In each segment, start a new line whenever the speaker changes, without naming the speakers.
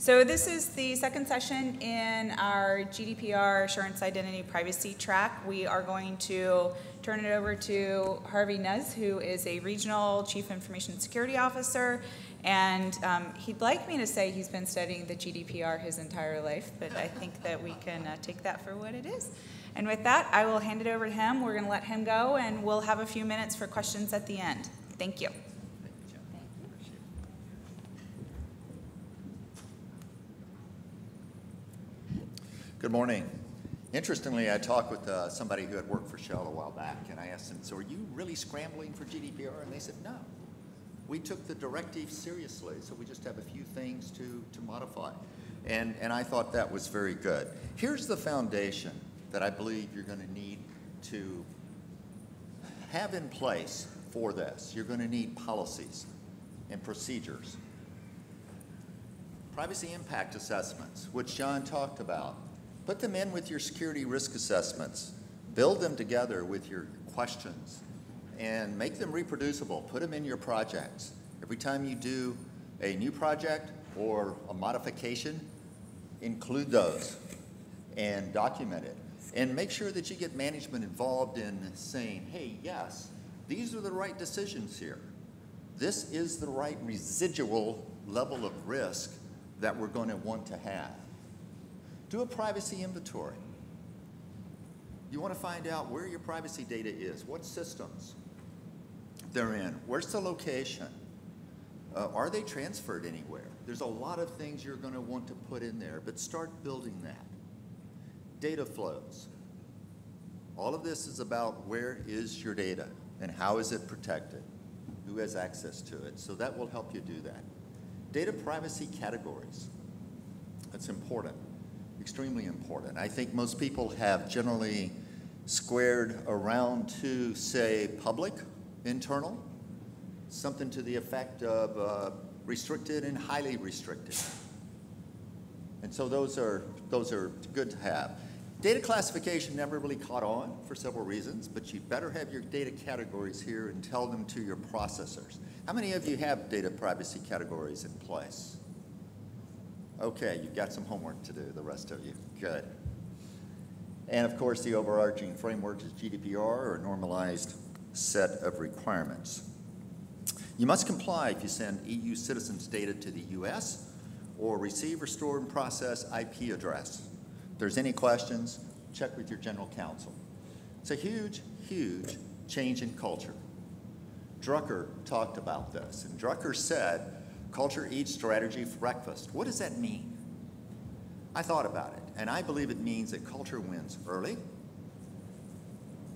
So this is the second session in our GDPR Assurance Identity Privacy track. We are going to turn it over to Harvey Nusz, who is a Regional Chief Information Security Officer. And he'd like me to say he's been studying the GDPR his entire life, but I think that we can take that for what it is. And with that, I will hand it over to him. We're going to let him go, and we'll have a few minutes for questions at the end. Thank you.
Good morning. Interestingly, I talked with somebody who had worked for Shell a while back, and I asked them, so are you really scrambling for GDPR? And they said, no. We took the directive seriously, so we just have a few things to modify. And I thought that was very good. Here's the foundation that I believe you're going to need to have in place for this. You're going to need policies and procedures. Privacy impact assessments, which John talked about. Put them in with your security risk assessments. Build them together with your questions and make them reproducible. Put them in your projects. Every time you do a new project or a modification, include those and document it. And make sure that you get management involved in saying, hey, yes, these are the right decisions here. This is the right residual level of risk that we're going to want to have. Do a privacy inventory. You want to find out where your privacy data is, what systems they're in, where's the location, are they transferred anywhere? There's a lot of things you're going to want to put in there, but start building that. Data flows. All of this is about where is your data and how is it protected, who has access to it, so that will help you do that. Data privacy categories. That's important. Extremely important. I think most people have generally squared around to say public, internal, something to the effect of restricted and highly restricted. And so those are good to have. Data classification never really caught on for several reasons, but you better have your data categories here and tell them to your processors. How many of you have data privacy categories in place? Okay, you've got some homework to do, the rest of you. Good. And of course, the overarching framework is GDPR, or a normalized set of requirements. You must comply if you send EU citizens' data to the US or receive, restore, and process IP address. If there's any questions, check with your general counsel. It's a huge, huge change in culture. Drucker talked about this, and Drucker said, culture eats strategy for breakfast. What does that mean? I thought about it, and I believe it means that culture wins early,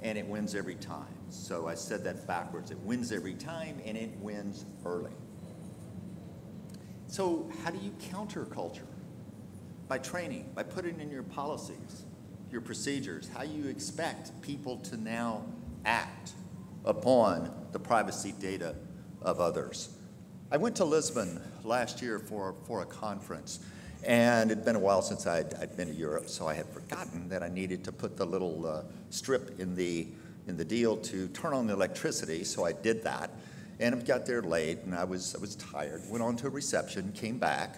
and it wins every time. So I said that backwards. It wins every time, and it wins early. So how do you counter culture? By training, by putting in your policies, your procedures, how you expect people to now act upon the privacy data of others. I went to Lisbon last year for a conference, and it'd been a while since I'd been to Europe, so I had forgotten that I needed to put the little strip in the deal to turn on the electricity, so I did that. And I got there late, and I was tired. Went on to a reception, came back,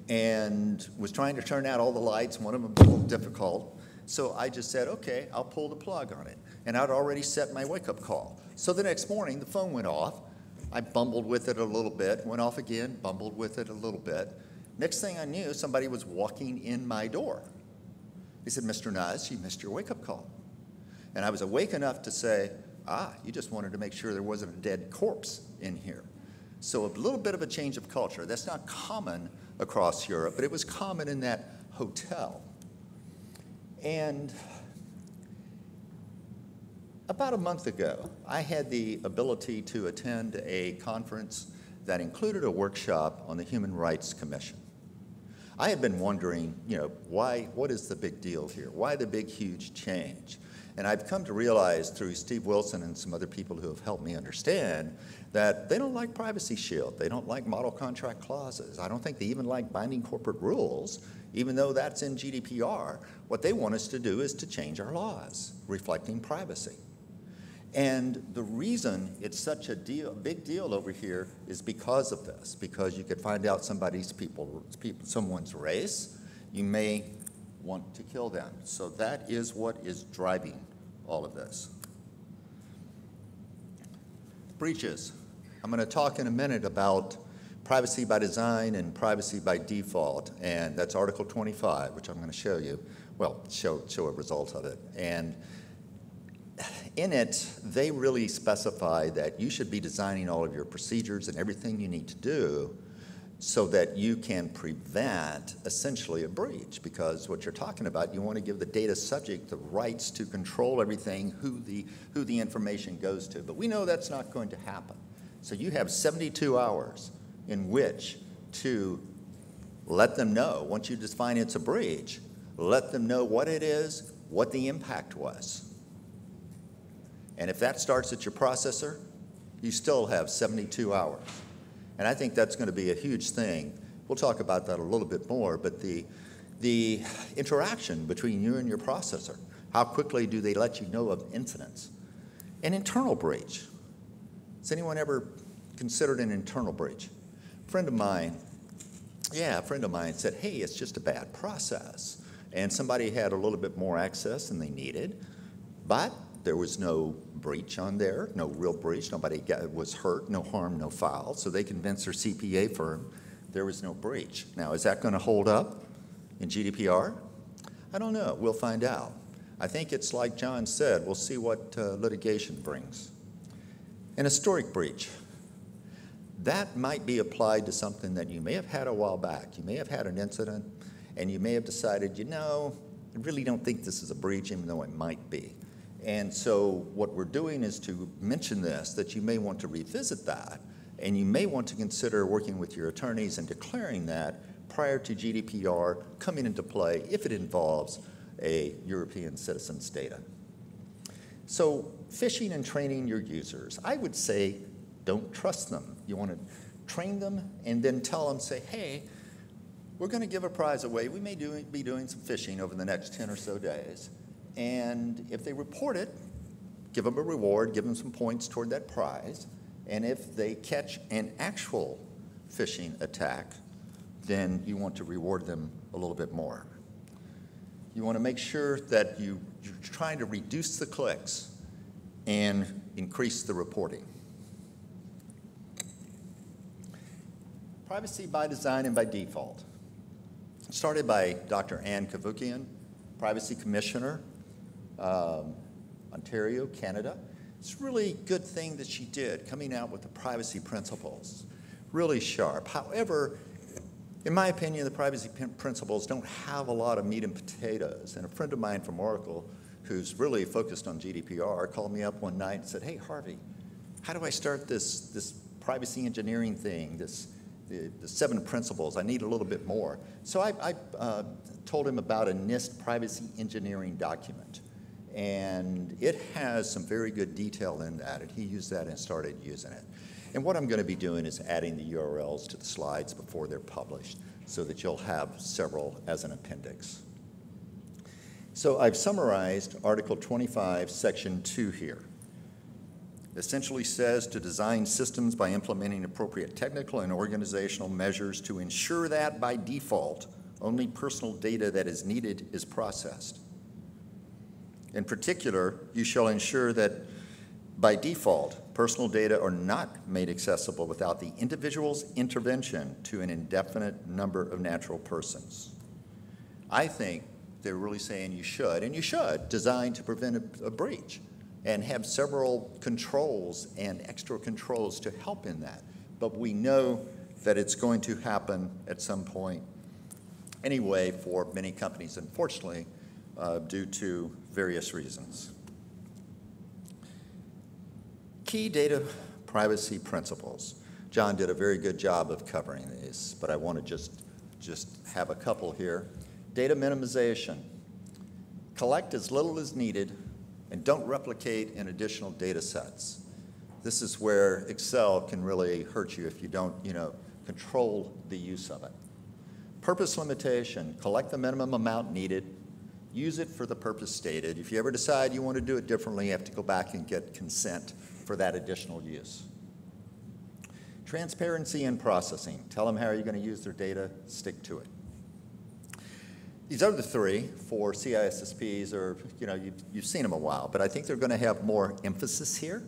and was trying to turn out all the lights. One of them was a little difficult, so I just said, okay, I'll pull the plug on it. And I'd already set my wake-up call. So the next morning, the phone went off. I bumbled with it a little bit, went off again, bumbled with it a little bit. Next thing I knew, somebody was walking in my door. He said, Mr. Nusz, you missed your wake-up call. And I was awake enough to say, you just wanted to make sure there wasn't a dead corpse in here. So a little bit of a change of culture. That's not common across Europe, but it was common in that hotel. And about a month ago, I had the ability to attend a conference that included a workshop on the Human Rights Commission. I had been wondering, what is the big deal here? Why the big, huge change? And I've come to realize through Steve Wilson and some other people who have helped me understand that they don't like Privacy Shield. They don't like model contract clauses. I don't think they even like binding corporate rules, even though that's in GDPR. What they want us to do is to change our laws, reflecting privacy. And the reason it's such a big deal over here is because of this, because you could find out someone's race, you may want to kill them. So that is what is driving all of this. Breaches. I'm going to talk in a minute about privacy by design and privacy by default, and that's Article 25, which I'm going to show you, well, show a result of it. And in it, they really specify that you should be designing all of your procedures and everything you need to do so that you can prevent essentially a breach, because what you're talking about, you want to give the data subject the rights to control everything, who the information goes to. But we know that's not going to happen. So you have 72 hours in which to let them know, once you define it's a breach, let them know what it is, what the impact was. And if that starts at your processor, you still have 72 hours. And I think that's going to be a huge thing. We'll talk about that a little bit more, but the interaction between you and your processor, how quickly do they let you know of incidents? An internal breach. Has anyone ever considered an internal breach? A friend of mine said, hey, it's just a bad process. And somebody had a little bit more access than they needed, but there was no breach on there, no real breach. Nobody was hurt, no harm, no foul. So they convinced their CPA firm there was no breach. Now, is that going to hold up in GDPR? I don't know. We'll find out. I think it's like John said, we'll see what litigation brings. An historic breach. That might be applied to something that you may have had a while back. You may have had an incident, and you may have decided, you know, I really don't think this is a breach, even though it might be. And so what we're doing is to mention this, that you may want to revisit that, and you may want to consider working with your attorneys and declaring that prior to GDPR coming into play if it involves a European citizen's data. So phishing and training your users. I would say don't trust them. You want to train them and then tell them, say, hey, we're going to give a prize away. We may be doing some phishing over the next 10 or so days. And if they report it, give them a reward, give them some points toward that prize. And if they catch an actual phishing attack, then you want to reward them a little bit more. You want to make sure that you're trying to reduce the clicks and increase the reporting. Privacy by design and by default. Started by Dr. Ann Cavoukian, Privacy Commissioner, Ontario, Canada. It's a really good thing that she did, coming out with the privacy principles. Really sharp. However, in my opinion, the privacy principles don't have a lot of meat and potatoes. And a friend of mine from Oracle, who's really focused on GDPR, called me up one night and said, hey, Harvey, how do I start this privacy engineering thing, the 7 principles? I need a little bit more. So I told him about a NIST privacy engineering document. And it has some very good detail in that, and he used that and started using it. And what I'm going to be doing is adding the URLs to the slides before they're published so that you'll have several as an appendix. So I've summarized Article 25, Section 2 here. It essentially says to design systems by implementing appropriate technical and organizational measures to ensure that by default, only personal data that is needed is processed. In particular, you shall ensure that by default, personal data are not made accessible without the individual's intervention to an indefinite number of natural persons. I think they're really saying you should, and you should, design to prevent a breach and have several controls and extra controls to help in that. But we know that it's going to happen at some point anyway for many companies, unfortunately, due to various reasons. Key data privacy principles. John did a very good job of covering these, but I want to just have a couple here. Data minimization. Collect as little as needed and don't replicate in additional data sets. This is where Excel can really hurt you if you don't, control the use of it. Purpose limitation. Collect the minimum amount needed use it for the purpose stated. If you ever decide you want to do it differently, you have to go back and get consent for that additional use. Transparency in processing. Tell them how you're going to use their data, stick to it. These other three for CISSPs are, you've seen them a while, but I think they're going to have more emphasis here.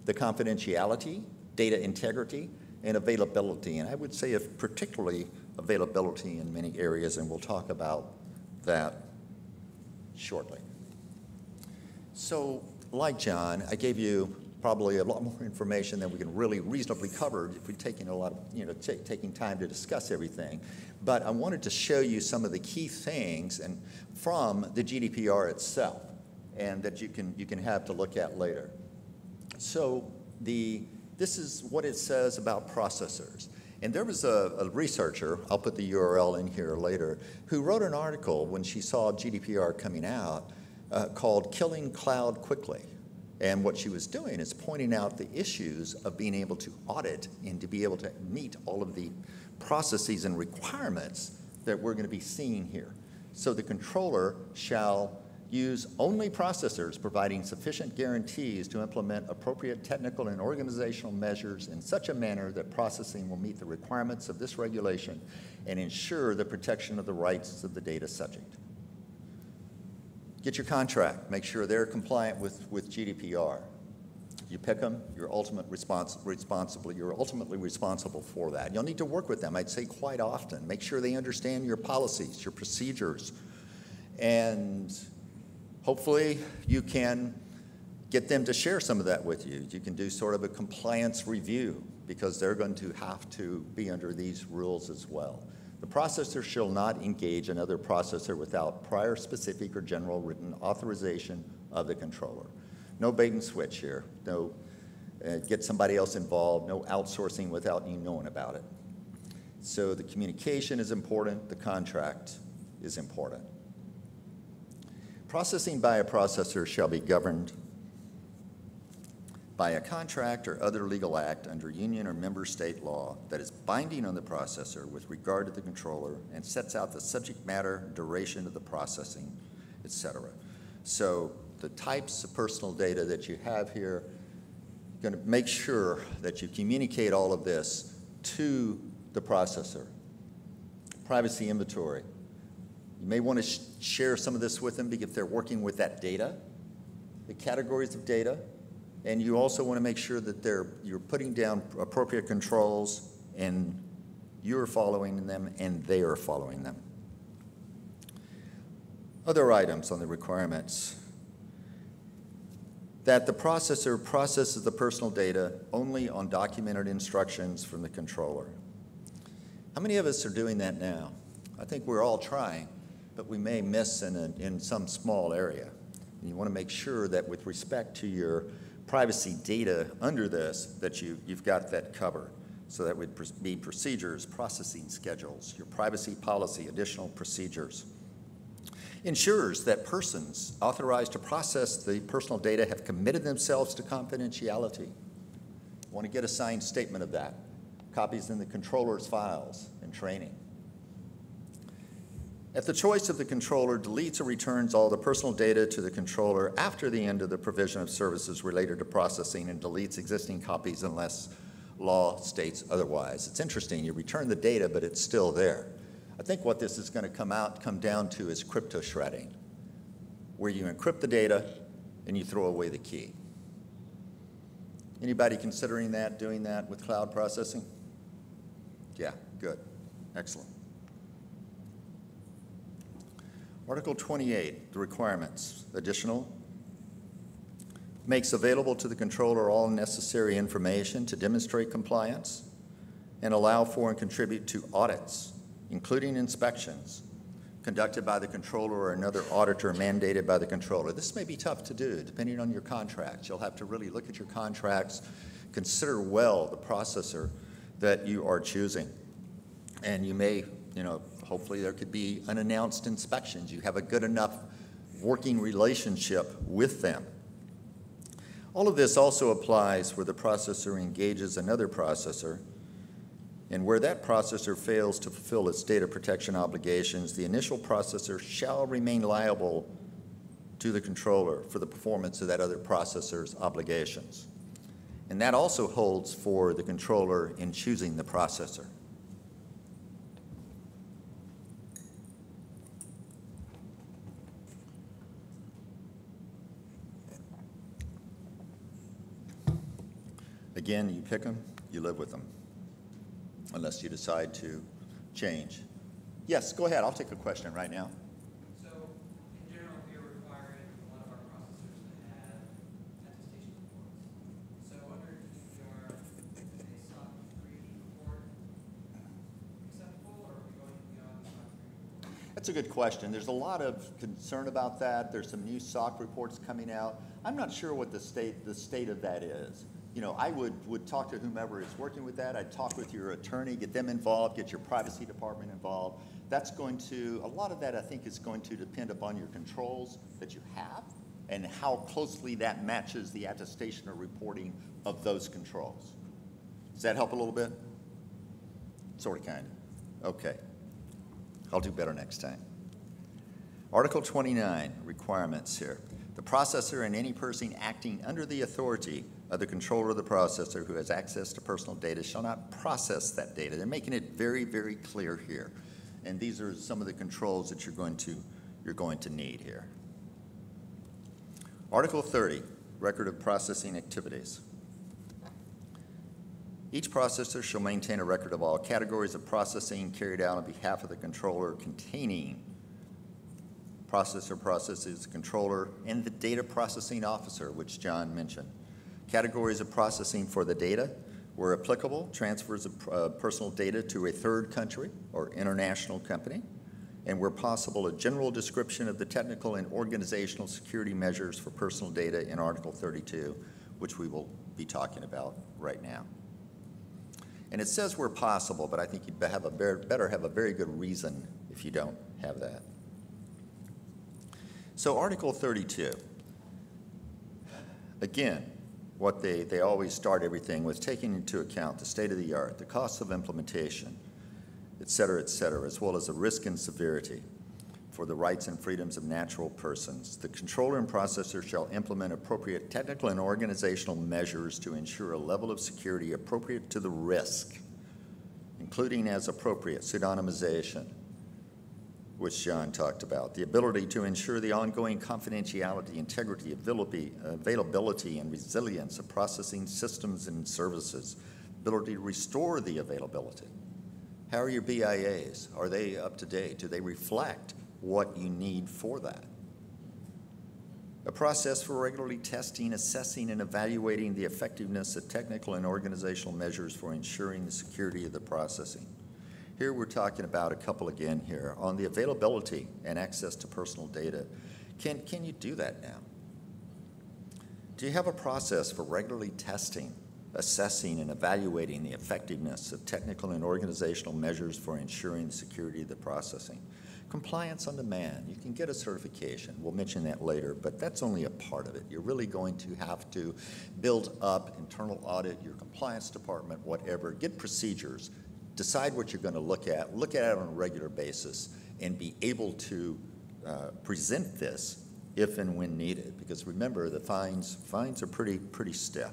The confidentiality, data integrity, and availability. And I would say particularly availability in many areas, and we'll talk about that shortly. So, like John, I gave you probably a lot more information than we can really reasonably cover if we're taking a lot of, taking time to discuss everything. But I wanted to show you some of the key things and from the GDPR itself, and that you can have to look at later. So this is what it says about processors. And there was a researcher, I'll put the URL in here later, who wrote an article when she saw GDPR coming out called Killing Cloud Quickly. And what she was doing is pointing out the issues of being able to audit and to be able to meet all of the processes and requirements that we're going to be seeing here. So the controller shall use only processors providing sufficient guarantees to implement appropriate technical and organizational measures in such a manner that processing will meet the requirements of this regulation and ensure the protection of the rights of the data subject. Get your contract. Make sure they're compliant with GDPR. You pick them, you're ultimately responsible for that. You'll need to work with them, I'd say quite often. Make sure they understand your policies, your procedures, and hopefully you can get them to share some of that with you. You can do sort of a compliance review because they're going to have to be under these rules as well. The processor shall not engage another processor without prior specific or general written authorization of the controller. No bait and switch here. No get somebody else involved. No outsourcing without you knowing about it. So the communication is important. The contract is important. Processing by a processor shall be governed by a contract or other legal act under union or member state law that is binding on the processor with regard to the controller and sets out the subject matter, duration of the processing, etc. So the types of personal data that you have here, you're going to make sure that you communicate all of this to the processor. Privacy inventory. You may want to share some of this with them if they're working with that data, the categories of data. And you also want to make sure that you're putting down appropriate controls and you're following them and they are following them. Other items on the requirements. That the processor processes the personal data only on documented instructions from the controller. How many of us are doing that now? I think we're all trying, but we may miss in some small area. And you want to make sure that with respect to your privacy data under this, that you've got that covered. So that would be procedures, processing schedules, your privacy policy, additional procedures. Ensures that persons authorized to process the personal data have committed themselves to confidentiality. You want to get a signed statement of that. Copies in the controller's files and training. At the choice of the controller, deletes or returns all the personal data to the controller after the end of the provision of services related to processing and deletes existing copies unless law states otherwise. It's interesting, you return the data, but it's still there. I think what this is going to come down to is crypto shredding, where you encrypt the data and you throw away the key. Anybody considering that, doing that with cloud processing? Yeah, good, excellent. Article 28, the requirements. Additional, makes available to the controller all necessary information to demonstrate compliance and allow for and contribute to audits, including inspections, conducted by the controller or another auditor mandated by the controller. This may be tough to do, depending on your contracts. You'll have to really look at your contracts, consider well the processor that you are choosing. And you may, hopefully there could be unannounced inspections. You have a good enough working relationship with them. All of this also applies where the processor engages another processor And where that processor fails to fulfill its data protection obligations, the initial processor shall remain liable to the controller for the performance of that other processor's obligations. And that also holds for the controller in choosing the processor. Again, you pick them, you live with them, unless you decide to change. Yes, go ahead. I'll take a question right now.
So, in general, we are requiring a lot of our processors to have attestation reports. So, under GDPR, is a SOC 3 report acceptable, or are we going beyond the SOC 3 report?
That's a good question. There's a lot of concern about that. There's some new SOC reports coming out. I'm not sure what the state of that is. You know, I would talk to whomever is working with that. I'd talk with your attorney, get them involved, get your privacy department involved. That's going to, a lot of that I think is going to depend upon your controls that you have and how closely that matches the attestation or reporting of those controls. Does that help a little bit? Sort of, kind of. Okay. I'll do better next time. Article 29, requirements here. The processor and any person acting under the authority of the controller of the processor who has access to personal data shall not process that data. They're making it very, very clear here. And these are some of the controls that you're going to need here. Article 30, record of processing activities. Each processor shall maintain a record of all categories of processing carried out on behalf of the controller containing processor processes, controller, and the data processing officer, which John mentioned. Categories of processing for the data, where applicable, transfers of personal data to a third country or international company, and where possible, a general description of the technical and organizational security measures for personal data in Article 32, which we will be talking about right now. And it says where possible, but I think you'd better have a very good reason if you don't have that. So Article 32, again, what they always start everything with taking into account the state of the art, the costs of implementation, et cetera, as well as the risk and severity for the rights and freedoms of natural persons. The controller and processor shall implement appropriate technical and organizational measures to ensure a level of security appropriate to the risk, including as appropriate pseudonymization, which John talked about, the ability to ensure the ongoing confidentiality, integrity, availability, and resilience of processing systems and services, ability to restore the availability. How are your BIAs? Are they up to date? Do they reflect what you need for that? A process for regularly testing, assessing, and evaluating the effectiveness of technical and organizational measures for ensuring the security of the processing. Here we're talking about a couple again here on the availability and access to personal data. Can you do that now? Do you have a process for regularly testing, assessing, and evaluating the effectiveness of technical and organizational measures for ensuring the security of the processing? Compliance on demand. You can get a certification. We'll mention that later, but that's only a part of it. You're really going to have to build up internal audit, your compliance department, whatever, get procedures. Decide what you're going to look at it on a regular basis, and be able to present this if and when needed. Because remember, the fines are pretty stiff.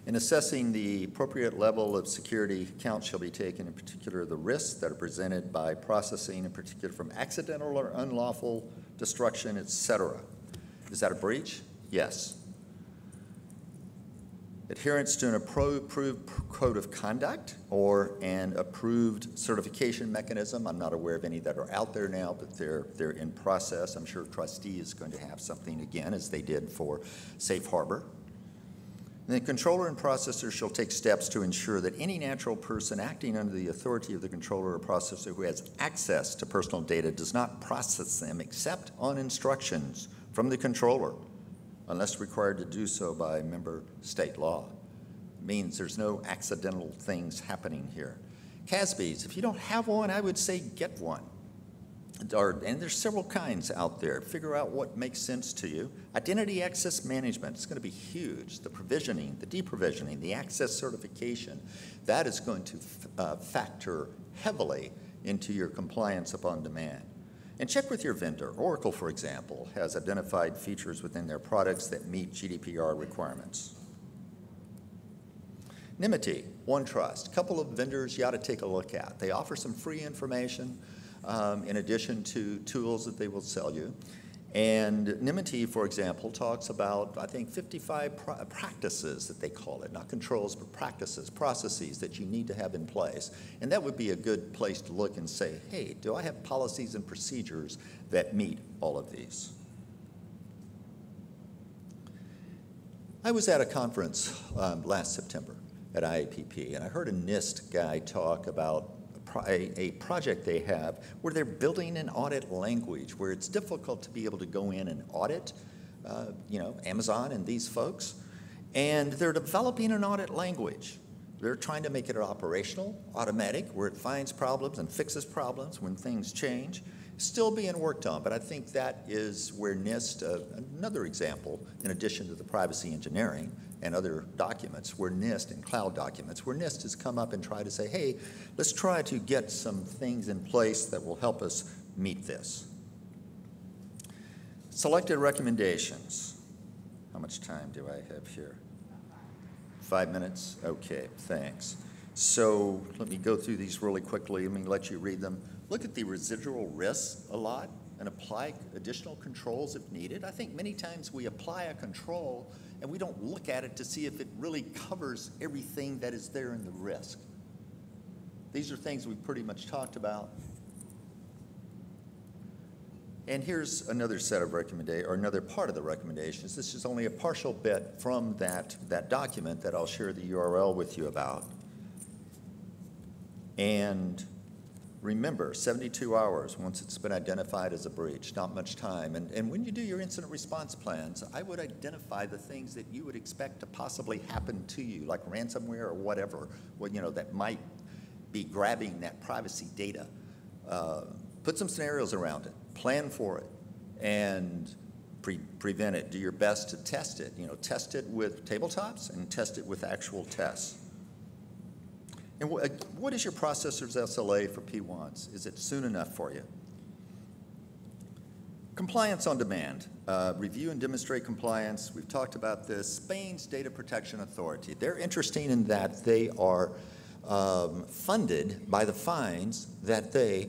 In assessing the appropriate level of security, account shall be taken, in particular, the risks that are presented by processing, in particular from accidental or unlawful destruction, etc. Is that a breach? Yes. Adherence to an approved code of conduct or an approved certification mechanism. I'm not aware of any that are out there now, but they're in process. I'm sure trustee is going to have something again, as they did for Safe Harbor. And the controller and processor shall take steps to ensure that any natural person acting under the authority of the controller or processor who has access to personal data does not process them except on instructions from the controller, unless required to do so by member state law. It means there's no accidental things happening here. CASBs, if you don't have one, I would say get one. and there's several kinds out there. Figure out what makes sense to you. Identity access management is going to be huge. The provisioning, the deprovisioning, the access certification, that is going to factor heavily into your compliance upon demand. And check with your vendor. Oracle, for example, has identified features within their products that meet GDPR requirements. Nimity, OneTrust, a couple of vendors you ought to take a look at. They offer some free information in addition to tools that they will sell you. And Nimity, for example, talks about, I think, 55 practices that they call it, not controls, but practices, processes that you need to have in place. And that would be a good place to look and say, hey, do I have policies and procedures that meet all of these? I was at a conference last September at IAPP, and I heard a NIST guy talk about a project they have where they're building an audit language where it's difficult to be able to go in and audit, Amazon and these folks. And they're developing an audit language. They're trying to make it operational, automatic, where it finds problems and fixes problems when things change. Still being worked on, but I think that is where NIST, another example, in addition to the privacy engineering and other documents, where NIST and cloud documents, where NIST has come up and tried to say, hey, let's try to get some things in place that will help us meet this. Selected recommendations. How much time do I have here? 5 minutes? Okay, thanks. So let me go through these really quickly. Let me let you read them. Look at the residual risks a lot and apply additional controls if needed. I think many times we apply a control and we don't look at it to see if it really covers everything that is there in the risk. These are things we pretty much talked about. And here's another set of recommendations, or another part of the recommendations. This is only a partial bit from that document that I'll share the URL with you about. And remember, 72 hours once it's been identified as a breach, not much time. And when you do your incident response plans, I would identify the things that you would expect to possibly happen to you, like ransomware or whatever, that might be grabbing that privacy data. Put some scenarios around it, plan for it, and prevent it. Do your best to test it. Test it with tabletops and test it with actual tests. And what is your processor's SLA for P1s? Is it soon enough for you? Compliance on demand. Review and demonstrate compliance. We've talked about this. Spain's Data Protection Authority. They're interesting in that they are funded by the fines that they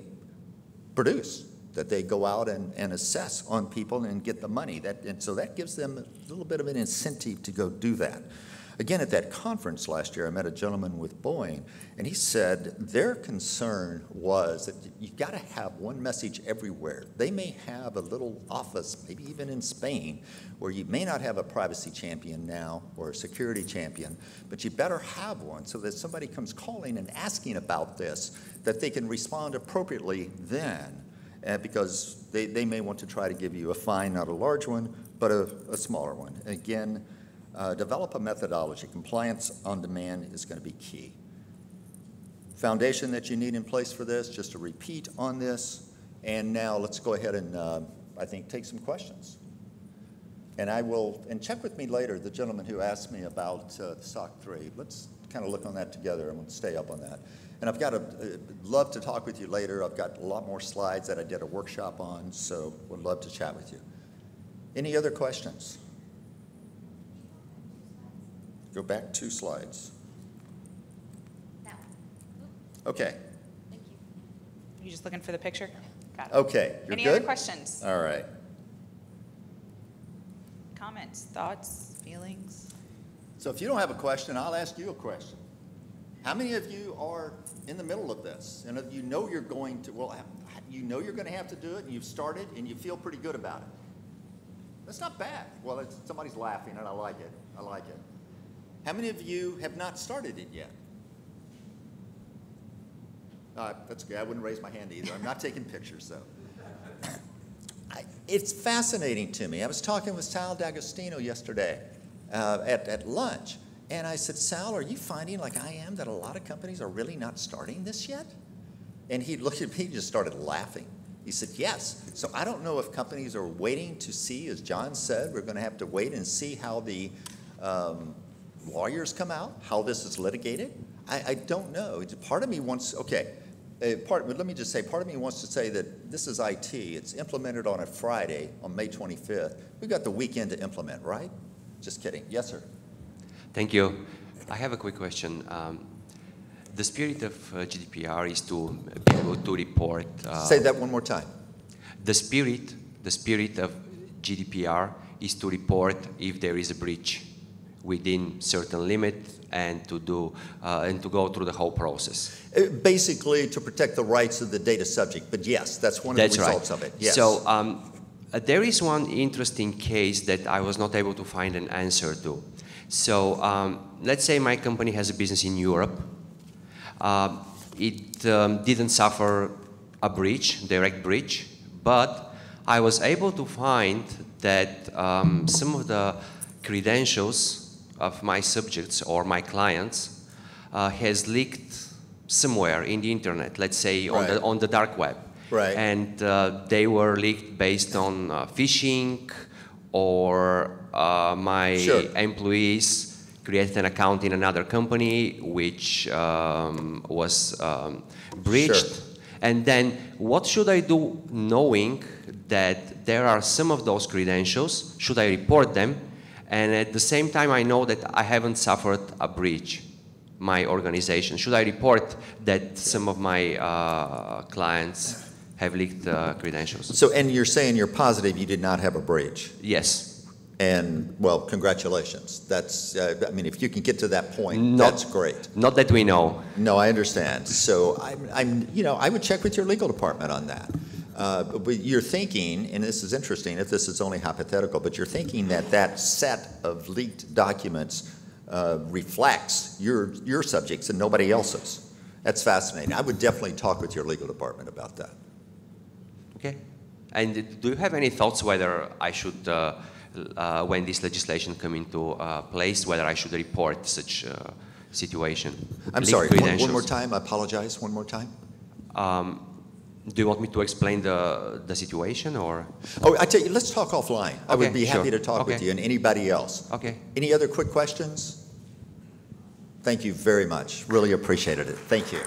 produce, that they go out and assess on people and get the money. And so that gives them a little bit of an incentive to go do that. Again, at that conference last year, I met a gentleman with Boeing, and he said their concern was that you've got to have one message everywhere. They may have a little office, maybe even in Spain, where you may not have a privacy champion now or a security champion, but you better have one so that somebody comes calling and asking about this, that they can respond appropriately then, because they may want to try to give you a fine, not a large one, but a smaller one. Again, develop a methodology. Compliance on demand is going to be key. Foundation that you need in place for this, just a repeat on this. And now let's go ahead and, I think, take some questions. And check with me later, the gentleman who asked me about SOC 3. Let's kind of look on that together and we'll stay up on that. And love to talk with you later. I've got a lot more slides that I did a workshop on, so would love to chat with you. Any other questions? Go back 2 slides.
That one.
Okay.
Thank you.
You just looking for the picture? Got it.
Okay, you're
Any
good?
other questions?
All right.
Comments, thoughts, feelings?
So if you don't have a question, I'll ask you a question. How many of you are in the middle of this? And if you know you're going to, you're going to have to do it, and you've started, and you feel pretty good about it. That's not bad. Well, somebody's laughing, and I like it. I like it. How many of you have not started it yet? That's good. I wouldn't raise my hand either. I'm not taking pictures, though. It's fascinating to me. I was talking with Sal D'Agostino yesterday at lunch, and I said, Sal, are you finding, like I am, that a lot of companies are really not starting this yet? And he looked at me and just started laughing. He said, yes. So I don't know if companies are waiting to see, as John said, we're going to have to wait and see how the lawyers come out, how this is litigated. I don't know. Part of me wants, okay, let me just say, part of me wants to say that this is IT. It's implemented on a Friday, on May 25th. We've got the weekend to implement, right? Just kidding. Yes, sir.
Thank you. I have a quick question. The spirit of GDPR is to be able to report.
Say that one more time.
The spirit of GDPR is to report if there is a breach within certain limit and to do and to go through the whole process.
Basically, to protect the rights of the data subject. But yes, that's one of the results of it. Yes.
So there is one interesting case that I was not able to find an answer to. So let's say my company has a business in Europe. It didn't suffer a breach, direct breach, but I was able to find that some of the credentials of my subjects or my clients has leaked somewhere in the internet, let's say on the dark web.
Right.
And they were leaked based on phishing, or my employees created an account in another company which was breached.
Sure.
And then what should I do knowing that there are some of those credentials? Should I report them? And at the same time, I know that I haven't suffered a breach, my organization. Should I report that some of my clients have leaked credentials?
So, and you're saying you're positive you did not have a breach?
Yes.
And, well, congratulations. That's, I mean, if you can get to that point, that's great.
Not that we know.
No, I understand. So, you know, I would check with your legal department on that. But you're thinking, and this is interesting, if this is only hypothetical, but you're thinking that that set of leaked documents reflects your subjects and nobody else's. That's fascinating. I would definitely talk with your legal department about that.
Okay. And do you have any thoughts whether I should, when this legislation come into place, whether I should report such situation?
I'm sorry, one more time. I apologize. One more time.
Do you want me to explain the situation, or?
Oh, I tell you, let's talk offline. I would be happy to talk with you and anybody else.
Okay.
Any other quick questions? Thank you very much. Really appreciated it. Thank you.